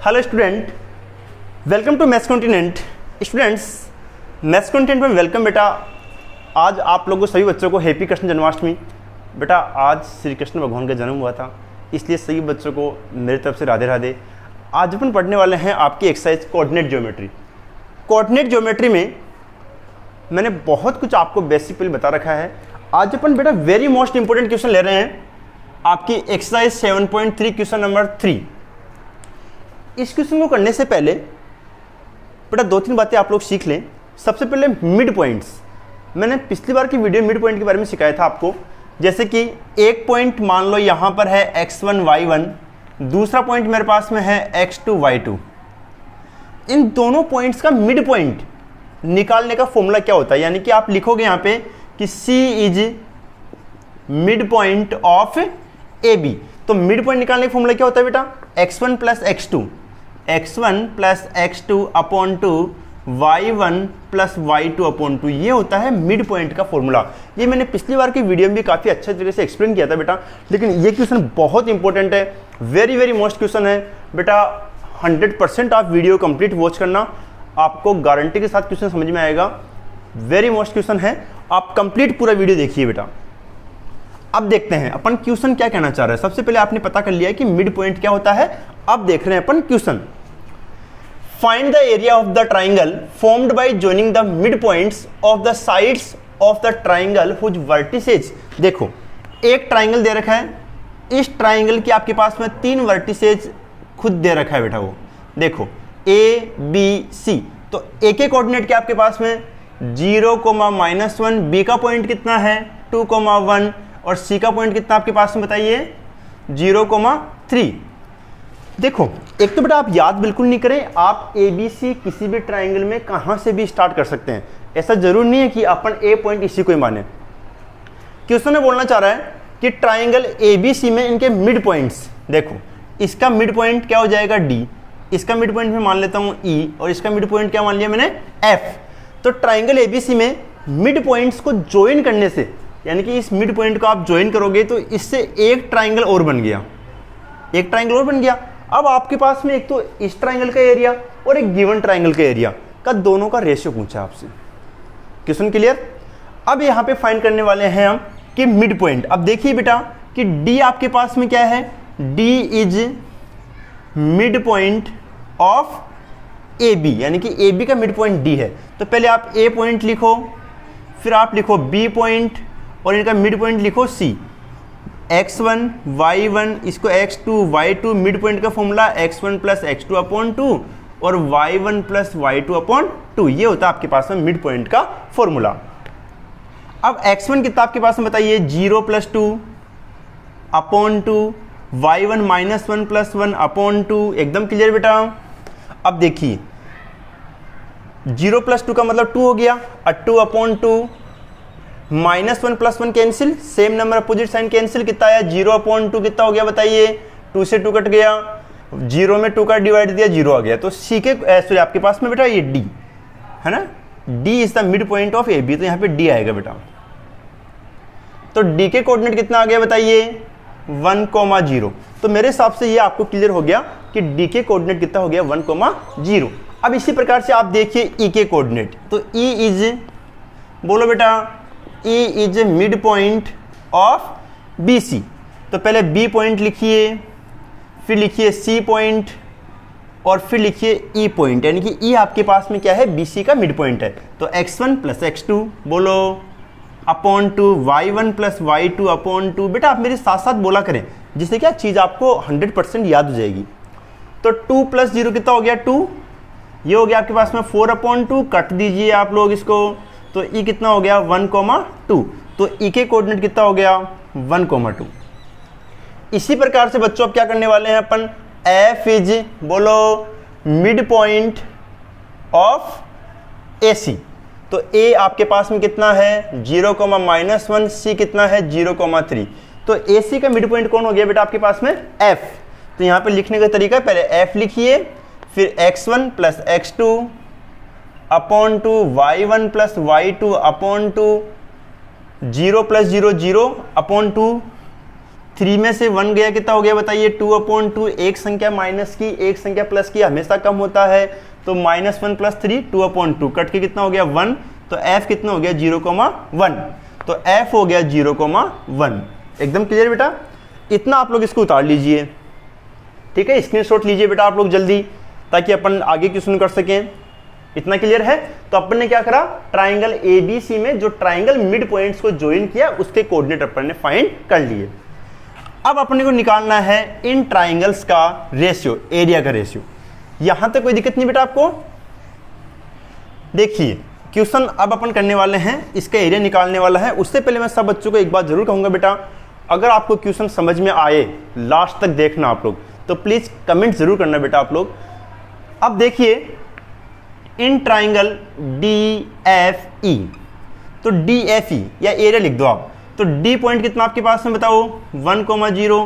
Hello student, welcome to maths continent. Students, maths continent में welcome बेटा। आज आप लोगों सभी बच्चों को हैप्पी कृष्ण जन्माष्टमी। बेटा आज श्री कृष्ण भगवान का जन्म हुआ था, इसलिए सभी बच्चों को मेरी तरफ से राधे राधे। आज अपन पढ़ने वाले हैं आपकी exercise coordinate geometry. Coordinate geometry में मैंने बहुत कुछ आपको बेसिक पहले बता रखा है। आज अपन बेटा वेरी मोस्ट इंपॉर्टेंट क्वेश्चन ले रहे हैं, आपकी एक्सरसाइज 7.3 क्वेश्चन नंबर 3। इस क्वेश्चन को करने से पहले बेटा दो तीन बातें आप लोग सीख लें। सबसे पहले मिड पॉइंट्स, मैंने पिछली बार की वीडियो मिड पॉइंट के बारे में सिखाया था आपको। जैसे कि एक पॉइंट मान लो यहाँ पर है x1 y1, दूसरा पॉइंट मेरे पास में है x2 y2। इन दोनों पॉइंट्स का मिड पॉइंट निकालने का फॉर्मूला क्या होता है, यानी कि आप लिखोगे यहाँ पे कि C is mid point of AB। तो मिड पॉइंट निकालने का फॉर्मूला क्या होता है बेटा, x1 plus x2 upon 2 y1 plus y2 upon 2, ये होता है मिड पॉइंट का फॉर्मूला। ये मैंने पिछली बार की वीडियो में भी काफ़ी अच्छे तरीके से एक्सप्लेन किया था बेटा, लेकिन ये क्वेश्चन बहुत इंपॉर्टेंट है, वेरी वेरी मोस्ट क्वेश्चन है बेटा। 100% आप वीडियो कंप्लीट वॉच करना, आपको गारंटी के साथ क्वेश्चन समझ में आएगा। वेरी मोस्ट क्वेश्चन है, आप कंप्लीट पूरा वीडियो देखिए बेटा। अब देखते हैं अपन क्वेश्चन क्या कहना चाह रहे हैं। सबसे पहले आपने पता कर लिया है कि मिड पॉइंट क्या होता है। अब देख रहे हैं अपन question. Find the area of the triangle formed by joining the mid points of the sides of the triangle whose vertices. देखो एक ट्राइंगल दे रखा है, इस ट्राइंगल के आपके पास में 3 वर्टिसेज खुद दे रखा है बेटा। वो देखो A B C, तो A के कोऑर्डिनेट क्या आपके पास में 0, -1, B का पॉइंट कितना है 2, 1 और C का पॉइंट कितना आपके पास में बताइए 0, 3। देखो एक तो बेटा आप याद बिल्कुल नहीं करें, आप ABC किसी भी ट्राइंगल में कहां से भी स्टार्ट कर सकते हैं। ऐसा जरूर नहीं है कि अपन A पॉइंट इसी को ही माने। क्वेश्चन में बोलना चाह रहा है कि ट्राइंगल ABC में इनके मिड पॉइंट्स, देखो इसका मिड पॉइंट क्या हो जाएगा D, इसका मिड पॉइंट मैं मान लेता हूं E, और इसका मिड पॉइंट क्या मान लिया मैंने F। तो ट्राइंगल ABC में मिड पॉइंट्स को ज्वाइन करने से, यानी कि इस मिड पॉइंट को आप ज्वाइन करोगे तो इससे एक ट्राइंगल और बन गया, एक ट्राइंगल और बन गया। अब आपके पास में एक तो इस ट्राइंगल का एरिया और एक गिवन ट्राइंगल का एरिया का दोनों का रेशियो पूछा आपसे। Question clear. अब यहाँ पे फाइंड करने वाले हैं हम कि मिड पॉइंट। अब देखिए बेटा कि D आपके पास में क्या है, D is mid point of AB, यानी कि AB का मिड पॉइंट D है। तो पहले आप A पॉइंट लिखो, फिर आप लिखो B पॉइंट और इनका मिड पॉइंट लिखो C। x1 y1 इसको x2 y2, मिड पॉइंट का formula x1 plus x2 upon 2 और y1 प्लस y2 अपॉन 2, ये होता है आपके पास में मिड पॉइंट का फॉर्मूला। अब x1 कितना आपके पास में बताइए 0 plus 2 upon 2, y1 -1 plus 1 upon 2, एकदम क्लियर बेटा। अब देखिए 0 प्लस 2 का मतलब 2 हो गया, 2 upon 2, -1 plus 1 cancel, same number opposite sign cancel, कितना आया 0 अपॉन 2, कितना हो गया बताइए 2 से 2 कट गया, 0 में 2 का डिवाइड दिया 0 आ गया। तो C के सॉरी आपके पास में बेटा ये D है ना, D is the mid point of AB, तो यहाँ पे D आएगा बेटा। तो D के कोऑर्डिनेट कितना आ गया बताइए 1, 0। तो मेरे हिसाब से ये आपको क्लियर हो गया कि D के कोऑर्डिनेट कितना हो गया 1, 0। अब इसी प्रकार से आप देखिए E के कोऑर्डिनेट, तो E इज, बोलो बेटा E is mid point of BC। तो पहले B पॉइंट लिखिए, फिर लिखिए C पॉइंट और फिर लिखिए E पॉइंट, यानी कि E आपके पास में क्या है BC का मिड पॉइंट है। तो x1 प्लस x2 बोलो upon 2, y1 plus y2 upon 2। बेटा आप मेरे साथ साथ बोला करें, जिससे क्या चीज़ आपको 100% याद हो जाएगी। तो 2 प्लस 0 कितना हो गया 2, ये हो गया आपके पास में 4 अपॉन 2, कट दीजिए आप लोग इसको, तो E कितना हो गया 1, 2। तो E के कोऑर्डिनेट कितना हो गया 1, 2। इसी प्रकार से बच्चों अब क्या करने वाले हैं अपन, F इज बोलो मिड पॉइंट ऑफ AC। तो A आपके पास में कितना है 0, -1, C कितना है 0, 3। तो AC का मिड पॉइंट कौन हो गया बेटा आपके पास में F। तो यहाँ पे लिखने का तरीका है, पहले F लिखिए, फिर x1 plus x2 upon 2, y1 plus y2 upon 2, 0 plus 0 0 upon 2, 3 में से 1 गया, कितना हो गया बताइए 2/2। एक संख्या माइनस की एक संख्या प्लस की हमेशा कम होता है, तो -1 + 3 2/2 कट के कितना हो गया 1, तो f कितना हो गया 0,1, तो f हो गया 0,1। एकदम क्लियर बेटा, इतना आप लोग इसको उतार लीजिए, ठीक है, स्क्रीनशॉट लीजिए बेटा आप लोग जल्दी, ताकि अपन आगे क्वेश्चन कर सकें। इतना क्लियर है? तो अपन ने क्या करा, ट्राइंगल ABC में जो ट्राइंगल मिड पॉइंट्स को ज्वाइन किया उसके कोऑर्डिनेट अपन ने फाइंड कर लिए। अब अपने को निकालना है इन ट्राइंगल्स का रेशियो, एरिया का रेशियो। यहां तक कोई दिक्कत नहीं बेटा आपको? देखिए क्वेश्चन अब अपन करने वाले हैं, इसका एरिया निकालने वाला है। उससे पहले मैं सब बच्चों को एक बात जरूर कहूंगा बेटा, अगर आपको क्वेश्चन समझ में आए लास्ट तक देखना आप लोग, तो प्लीज कमेंट जरूर करना बेटा आप लोग। अब देखिए इन ट्राइंगल DFE, तो DFE या एरिया लिख दो आप, तो D पॉइंट कितना आपके पास में बताओ 1,0,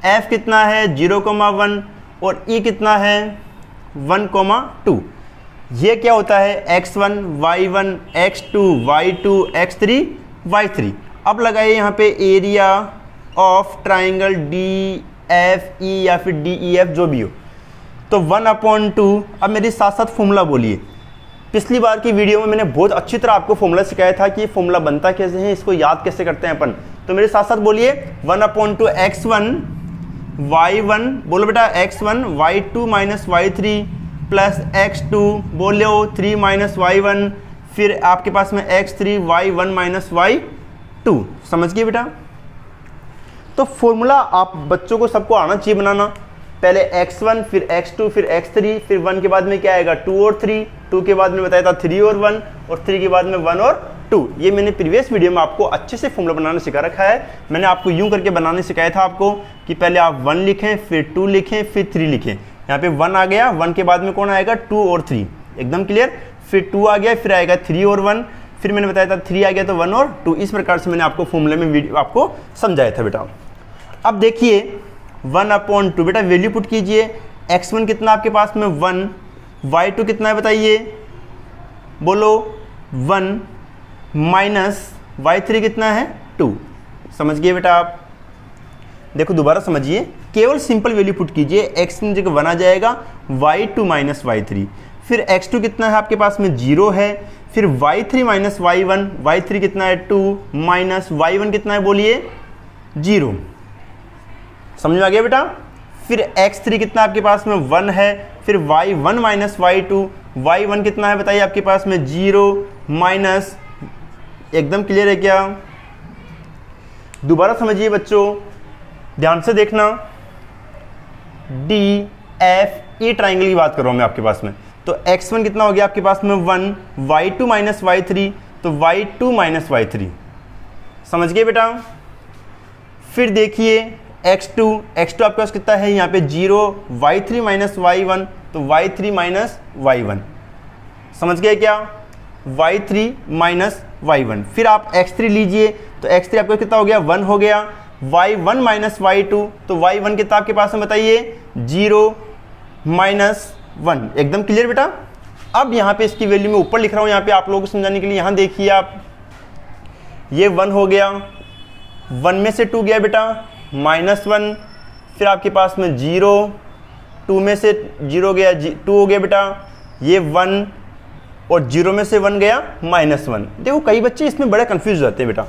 F कितना है 0,1 और E कितना है 1,2। ये क्या होता है x1 y1 x2 y2 x3 y3। अब लगाइए यहाँ पे एरिया ऑफ ट्राइंगल DFE या फिर DEF जो भी हो, तो 1/2। अब मेरे साथ साथ फॉर्मूला बोलिए। पिछली बार की वीडियो में मैंने बहुत अच्छी तरह आपको फॉर्मूला सिखाया था कि ये फॉर्मूला बनता कैसे है, इसको याद कैसे करते हैं अपन, तो मेरे साथ साथ बोलिए 1/2 x1 y1, बोलो बेटा x1 y2 - y3 plus x2, बोलो 3 - y1, फिर आपके पास में x3 y1 - y2। समझ गए बेटा? तो फॉर्मूला आप बच्चों को सबको आना चाहिए बनाना। पहले x1 फिर x2 फिर x3, फिर 1 के बाद में क्या आएगा 2 और 3, 2 के बाद में बताया था 3 और 1, और 3 के बाद में 1 और 2। ये मैंने प्रीवियस वीडियो में आपको अच्छे से फॉर्मूला बनाना सिखा रखा है। मैंने आपको यूं करके बनाने सिखाया था आपको कि पहले आप 1 लिखें, फिर 2 लिखें, फिर 3 लिखें। यहाँ पे 1 आ गया, 1 के बाद में कौन आएगा 2 और 3, एकदम क्लियर। फिर 2 आ गया, फिर आएगा 3 और 1, फिर मैंने बताया था 3 आ गया तो 1 और 2। इस प्रकार से मैंने आपको फॉर्मूले में वीडियो आपको समझाया था बेटा। अब देखिए 1/2 बेटा वैल्यू पुट कीजिए। x1 कितना आपके पास में 1, y2 कितना है बताइए, बोलो 1 माइनस y3 कितना है 2। समझ गए बेटा आप? देखो दोबारा समझिए, केवल सिंपल वैल्यू पुट कीजिए, x1 जगह 1 आ जाएगा, y2 - y3, फिर x2 कितना है आपके पास में 0 है, फिर y3 - y1, y3 कितना है 2 माइनस y1 कितना है बोलिए 0। समझ में आ गया बेटा? फिर x3 कितना आपके पास में 1 है, फिर y1 - y2, y1 कितना है बताइए आपके पास में 0 माइनस, एकदम क्लियर है क्या? दोबारा समझिए बच्चों, ध्यान से देखना, DFE ट्राइंगल की बात कर रहा हूं मैं आपके पास में। तो x1 कितना हो गया आपके पास में 1, y2 - y3, तो y2 - y3। समझ गए बेटा? फिर देखिए x2 आपके पास कितना है यहाँ पे 0, y3 - y1, तो y3 - y1। समझ गए क्या? y3 - y1। फिर आप x3 लीजिए, तो x3 आपका कितना हो गया 1 हो गया, y1 - y2, तो y1 कितना आपके पास में बताइए 0 -1। एकदम क्लियर बेटा? अब यहाँ पे इसकी वैल्यू मैं ऊपर लिख रहा हूँ, यहाँ पे आप लोगों को समझाने के लिए। यहाँ देखिए आप, ये 1 हो गया, 1 में से 2 गया बेटा -1, फिर आपके पास में 0, 2 में से 0 गया 2 हो गया बेटा, ये 1 और 0 में से 1 गया -1। देखो कई बच्चे इसमें बड़े कंफ्यूज हो जाते हैं बेटा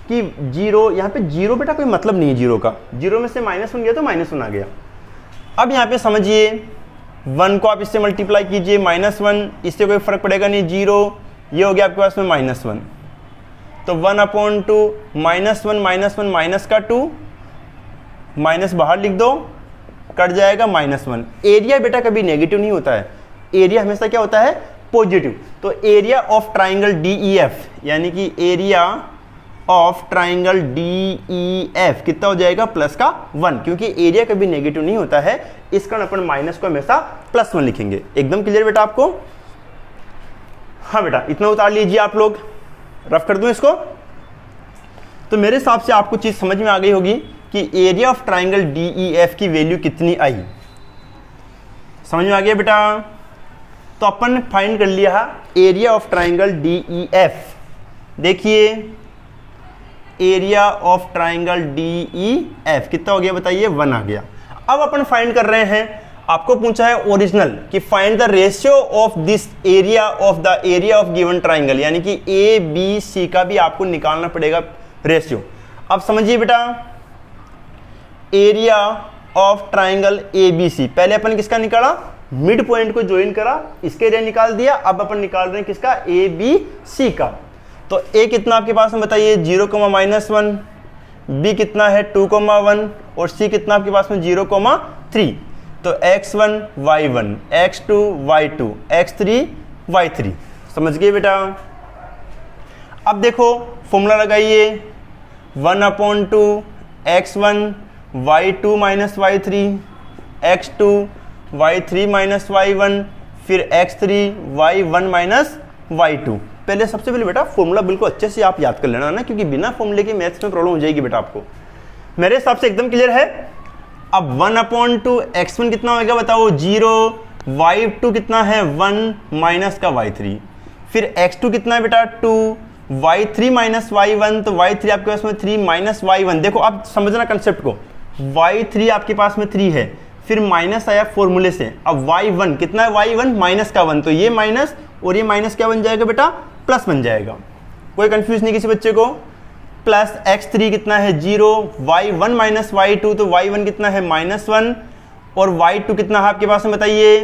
कि 0, यहाँ पे 0 बेटा कोई मतलब नहीं है 0 का, 0 में से -1 गया तो -1 आ गया। अब यहाँ पे समझिए 1 को आप इससे मल्टीप्लाई कीजिए, -1, इससे कोई फर्क पड़ेगा नहीं, 0, ये हो गया आपके पास में -1, तो 1/2 -1 माइनस का 2, माइनस बाहर लिख दो, कट जाएगा -1। एरिया बेटा कभी नेगेटिव नहीं होता है, एरिया हमेशा क्या होता है पॉजिटिव। तो एरिया ऑफ ट्राइंगल DEF यानी कि एरिया ऑफ ट्राइंगल DEF कितना हो जाएगा +1, क्योंकि एरिया कभी नेगेटिव नहीं होता है, इस कारण अपन माइनस को हमेशा +1 लिखेंगे। एकदम क्लियर बेटा आपको? हाँ बेटा, इतना उतार लीजिए आप लोग, रफ कर दूं इसको। तो मेरे हिसाब से आपको चीज समझ में आ गई होगी कि एरिया ऑफ ट्राइंगल DEF की वैल्यू कितनी आई। समझ में आ गया बेटा? तो अपन ने फाइंड कर लिया एरिया ऑफ ट्राइंगल DEF। देखिए एरिया ऑफ ट्राइंगल DEF कितना हो गया बताइए, 1 आ गया। अब अपन फाइंड कर रहे हैं, आपको पूछा है ओरिजिनल कि find the ratio of this area of the area of given triangle, यानी कि ABC का भी आपको निकालना पड़ेगा रेशियो। अब समझिए बेटा, एरिया ऑफ ट्राइंगल ABC, पहले अपन किसका निकाला, मिड पॉइंट को ज्वाइन करा, इसके एरिया निकाल दिया। अब अपन निकाल रहे हैं किसका, ABC का। तो A कितना आपके पास में बताइए, 0,-1, B कितना है 2,1 और C कितना आपके पास में 0,3। तो x1 y1, x2 y2, x3 y3, समझ गए बेटा। अब देखो फॉर्मूला लगाइए, 1/2 x1 y2 minus y3, x2 y3 minus y1, फिर x3 y1 माइनस y2। पहले सबसे पहले बेटा फॉर्मूला बिल्कुल अच्छे से आप याद कर लेना ना, क्योंकि बिना फॉर्मूले के मैथ्स में प्रॉब्लम हो जाएगी बेटा आपको। मेरे हिसाब से एकदम क्लियर है। अब 1/2 x1 कितना होगा बताओ, 0, y2 कितना है 1 माइनस का y3, फिर x2 कितना है बेटा 2, y3 माइनस y1, तो y3 आपके पास में 3 माइनस y1। देखो आप समझना कंसेप्ट को, y3 आपके पास में 3 है, फिर माइनस आया फॉर्मूले से। अब y1 कितना है, y1 माइनस का 1, तो ये माइनस और ये माइनस क्या बन जाएगा बेटा, प्लस बन जाएगा। कोई कंफ्यूज नहीं किसी बच्चे को। प्लस x3 कितना है 0, y1 माइनस y2, तो y1 कितना है -1 और y2 कितना है आपके पास में बताइए,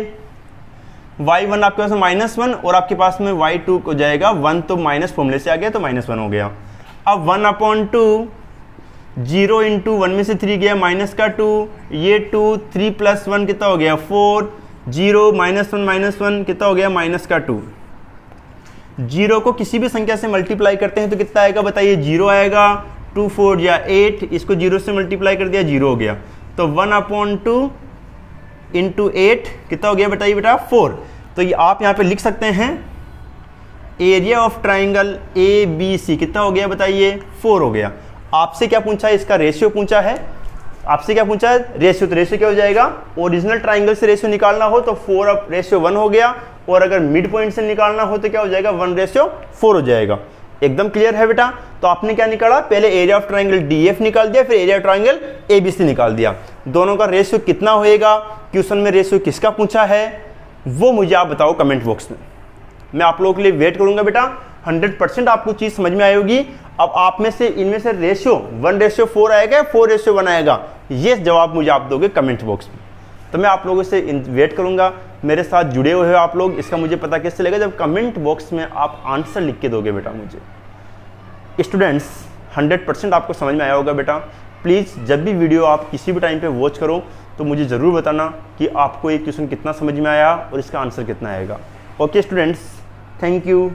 y1 आपके पास में -1 और आपके पास में y2 को जाएगा 1, तो माइनस फॉर्मूले से आ गया तो -1 हो गया। अब 1/2 0 इंटू 1 में से 3 गया माइनस का 2, ये 2, 3 + 1 कितना हो गया 4, 0 -1 कितना हो गया माइनस का 2। 0 को किसी भी संख्या से मल्टीप्लाई करते हैं तो कितना आएगा बताइए, 0 आएगा। 2 4 या 8, इसको 0 से मल्टीप्लाई कर दिया 0 हो गया। तो 1/2 इंटू 8 कितना हो गया बताइए बेटा 4। तो ये आप यहाँ पे लिख सकते हैं एरिया ऑफ ट्राइंगल ABC कितना हो गया बताइए, 4 हो गया। आपसे क्या पूछा है, इसका रेशियो पूछा है। आपसे क्या पूछा है, रेशियो। तो रेशियो क्या हो जाएगा, ओरिजिनल ट्राइंगल से रेशियो निकालना हो तो 4/1 हो गया, और अगर मिड पॉइंट से निकालना हो तो क्या हो जाएगा 1/4 हो जाएगा। एकदम क्लियर है बेटा। तो आपने क्या निकाला, पहले एरिया ऑफ ट्राइंगल DF निकाल दिया, फिर एरिया ऑफ ट्राइंगल ABC निकाल दिया। दोनों का रेशियो कितना होएगा, क्वेश्चन में रेशियो किसका पूछा है वो मुझे आप बताओ कमेंट बॉक्स में। मैं आप लोगों के लिए वेट करूंगा बेटा। 100% आपको चीज समझ में आएगी। अब आप में से इनमें से रेशियो 1/4 आएगा, 4/1 आएगा, ये जवाब मुझे आप दोगे कमेंट बॉक्स में। तो मैं आप लोगों से वेट करूंगा, मेरे साथ जुड़े हुए हो आप लोग। इसका मुझे पता कैसे चलेगा, जब कमेंट बॉक्स में आप आंसर लिख के दोगे बेटा मुझे। स्टूडेंट्स 100% आपको समझ में आया होगा बेटा। प्लीज़ जब भी वीडियो आप किसी भी टाइम पे वॉच करो तो मुझे ज़रूर बताना कि आपको ये क्वेश्चन कितना समझ में आया और इसका आंसर कितना आएगा। Okay students, thank you.